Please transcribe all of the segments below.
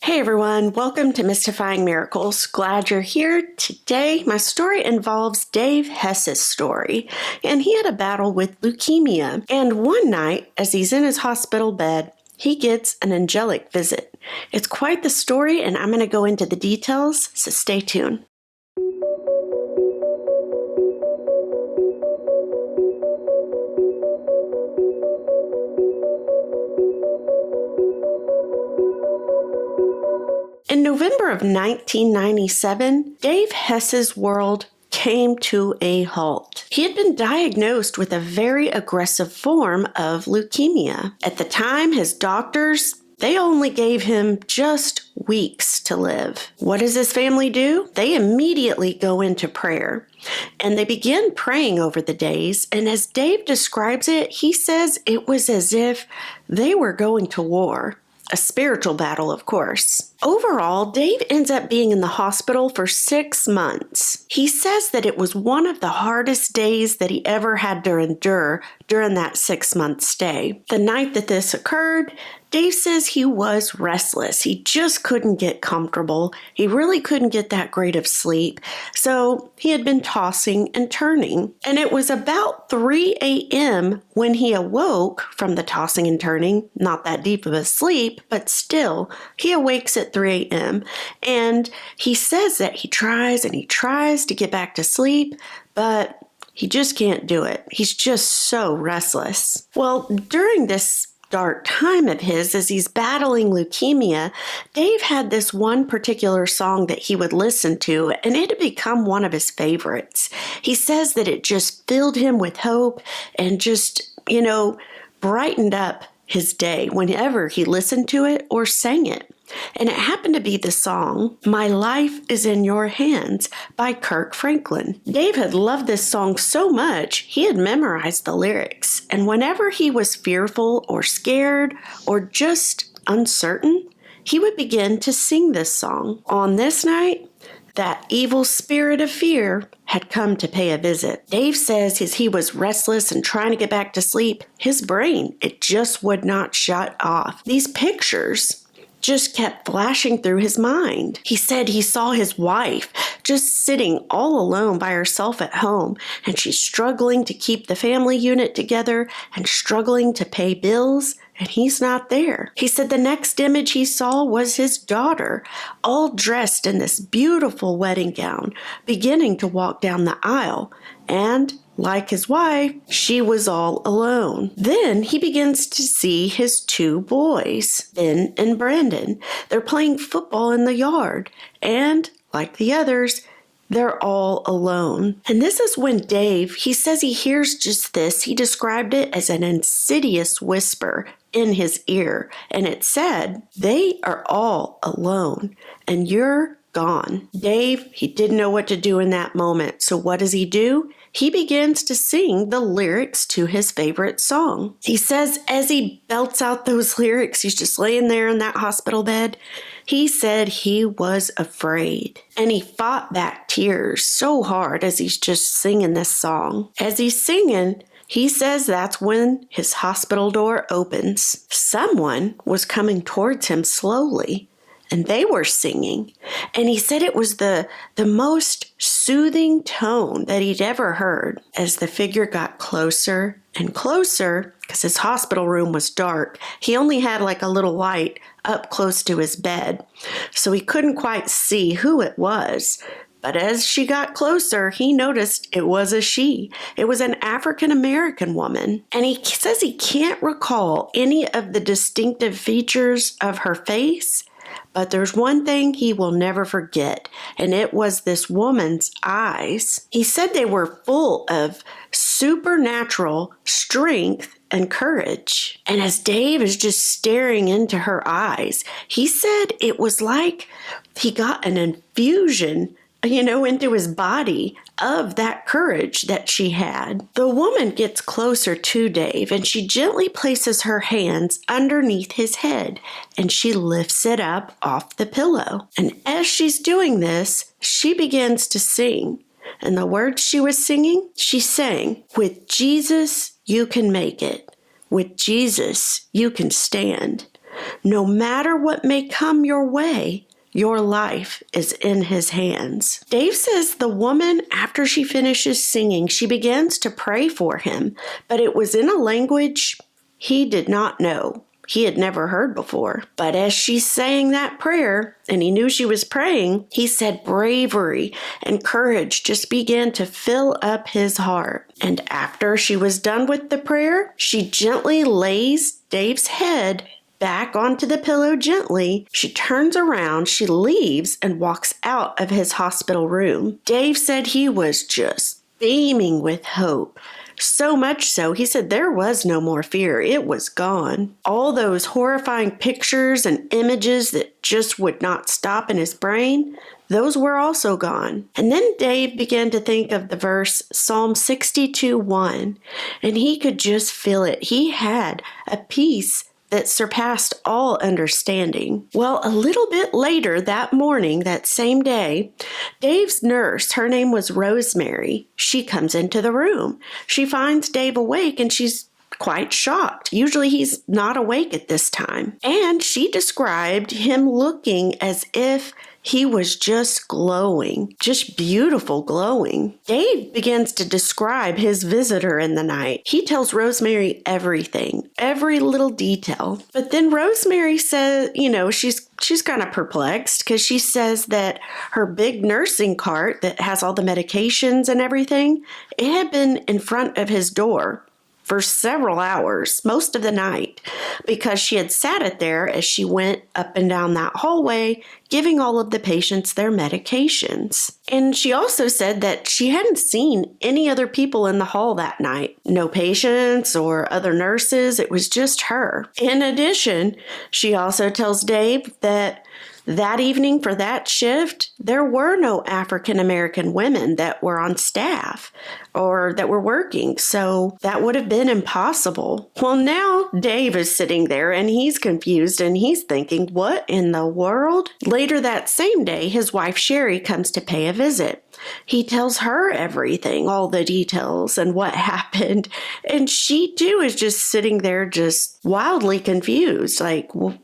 Hey everyone, welcome to Mystifying Miracles. Glad you're here. Today, my story involves Dave Hess's story, and he had a battle with leukemia. And one night, as he's in his hospital bed, he gets an angelic visit. It's quite the story, and I'm going to go into the details, so stay tuned. In November of 1997, Dave Hess's world came to a halt. He had been diagnosed with a very aggressive form of leukemia. At the time, his doctors, they only gave him just weeks to live. What does his family do? They immediately go into prayer. And they begin praying over the days. And as Dave describes it, he says it was as if they were going to war. A spiritual battle, of course. Overall, Dave ends up being in the hospital for 6 months. He says that it was one of the hardest days that he ever had to endure during that 6-month stay. The night that this occurred, Dave says he was restless. He just couldn't get comfortable. He really couldn't get that great of sleep. So he had been tossing and turning. And it was about 3 a.m. when he awoke from the tossing and turning. Not that deep of a sleep, but still, he awakes at 3 a.m. And he says that he tries to get back to sleep, but he just can't do it. He's just so restless. Well, during this dark time of his, as he's battling leukemia, Dave had this one particular song that he would listen to, and it had become one of his favorites. He says that it just filled him with hope and just, brightened up his day whenever he listened to it or sang it. And it happened to be the song, My Life is in Your Hands by Kirk Franklin. Dave had loved this song so much, he had memorized the lyrics. And whenever he was fearful or scared or just uncertain, he would begin to sing this song. On this night, that evil spirit of fear had come to pay a visit. Dave says as he was restless and trying to get back to sleep, his brain, it just would not shut off. These pictures just kept flashing through his mind. He said he saw his wife just sitting all alone by herself at home, and she's struggling to keep the family unit together and struggling to pay bills, and he's not there. He said the next image he saw was his daughter, all dressed in this beautiful wedding gown, beginning to walk down the aisle, and like his wife, she was all alone. Then he begins to see his 2 boys, Ben and Brandon. They're playing football in the yard, and like the others, they're all alone. And this is when Dave, he says he hears just this. He described it as an insidious whisper in his ear. And it said, they are all alone, and you're gone. Dave, he didn't know what to do in that moment. So what does he do? He begins to sing the lyrics to his favorite song. He says as he belts out those lyrics, he's just laying there in that hospital bed. He said he was afraid, and he fought back tears so hard as he's just singing this song. As he's singing, he says that's when his hospital door opens. Someone was coming towards him slowly, and they were singing. And he said it was the most soothing tone that he'd ever heard. As the figure got closer and closer, because his hospital room was dark, he only had like a little light up close to his bed, so he couldn't quite see who it was. But as she got closer, he noticed it was a she. It was an African-American woman. And he says he can't recall any of the distinctive features of her face, but there's one thing he will never forget, and it was this woman's eyes. He said they were full of supernatural strength and courage. And as Dave is just staring into her eyes, he said it was like he got an infusion into his body of that courage that she had. The woman gets closer to Dave, and she gently places her hands underneath his head, and she lifts it up off the pillow. And as she's doing this, she begins to sing. And the words she was singing, she sang, "With Jesus, you can make it. With Jesus, you can stand. No matter what may come your way, your life is in his hands. Dave says the woman, after she finishes singing, she begins to pray for him, but it was in a language he did not know. He had never heard before. But as she sang that prayer, and he knew she was praying, he said bravery and courage just began to fill up his heart. And after she was done with the prayer, she gently lays Dave's head back onto the pillow gently. She turns around, she leaves, and walks out of his hospital room. Dave said he was just beaming with hope. So much so, he said there was no more fear. It was gone. All those horrifying pictures and images that just would not stop in his brain, those were also gone. And then Dave began to think of the verse Psalm 62:1, and he could just feel it. He had a peace that surpassed all understanding. Well, a little bit later that morning, that same day, Dave's nurse, her name was Rosemary, she comes into the room. She finds Dave awake and she's quite shocked. Usually he's not awake at this time. And she described him looking as if he was just glowing, just beautiful glowing. Dave begins to describe his visitor in the night. He tells Rosemary everything, every little detail. But then Rosemary says, she's kind of perplexed because she says that her big nursing cart that has all the medications and everything, it had been in front of his door for several hours, most of the night, because she had sat it there as she went up and down that hallway, giving all of the patients their medications. And she also said that she hadn't seen any other people in the hall that night. No patients or other nurses. It was just her. In addition, she also tells Dave that evening for that shift, there were no African American women that were on staff or that were working, so that would have been impossible. Well, now Dave is sitting there and he's confused and he's thinking, what in the world? Later that same day, his wife Sherry comes to pay a visit. He tells her everything, all the details and what happened, and she too is just sitting there just wildly confused, like, well,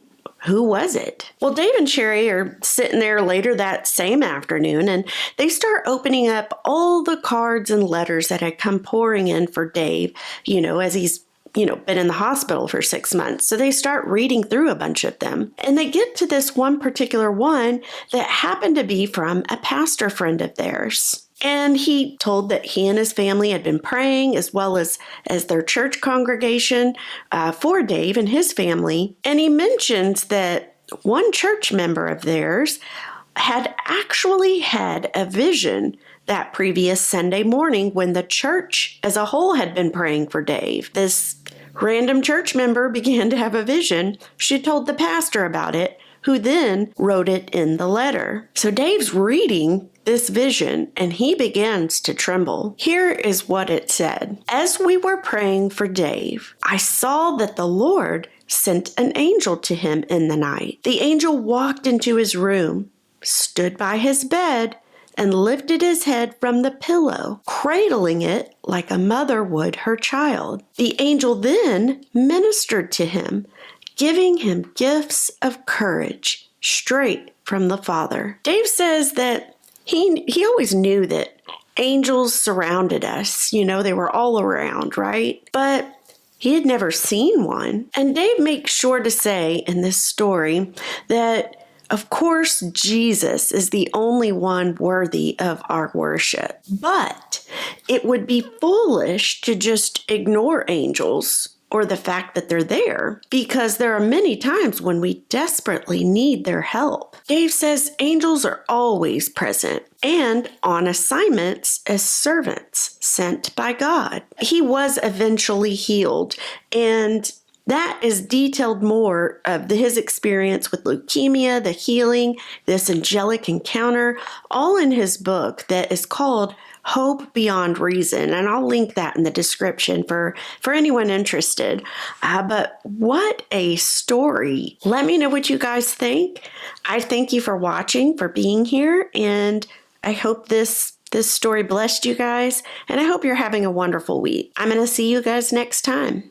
who was it? Well, Dave and Sherry are sitting there later that same afternoon, and they start opening up all the cards and letters that had come pouring in for Dave, as he's been in the hospital for 6 months. So they start reading through a bunch of them. And they get to this one particular one that happened to be from a pastor friend of theirs. And he told that he and his family had been praying as well as their church congregation for Dave and his family. And he mentions that one church member of theirs had actually had a vision that previous Sunday morning when the church as a whole had been praying for Dave. This random church member began to have a vision. She told the pastor about it, who then wrote it in the letter. So Dave's reading this vision and he begins to tremble. Here is what it said. As we were praying for Dave, I saw that the Lord sent an angel to him in the night. The angel walked into his room, stood by his bed, and lifted his head from the pillow, cradling it like a mother would her child. The angel then ministered to him, giving him gifts of courage straight from the Father. Dave says that he always knew that angels surrounded us. They were all around, right? But he had never seen one. And Dave makes sure to say in this story that, of course, Jesus is the only one worthy of our worship. But it would be foolish to just ignore angels or the fact that they're there, because there are many times when we desperately need their help. Dave says angels are always present and on assignments as servants sent by God. He was eventually healed, and that is detailed more of his experience with leukemia, the healing, this angelic encounter, all in his book that is called Hope Beyond Reason. And I'll link that in the description for anyone interested. But what a story. Let me know what you guys think. I thank you for watching, for being here, and I hope this story blessed you guys, and I hope you're having a wonderful week. I'm going to see you guys next time.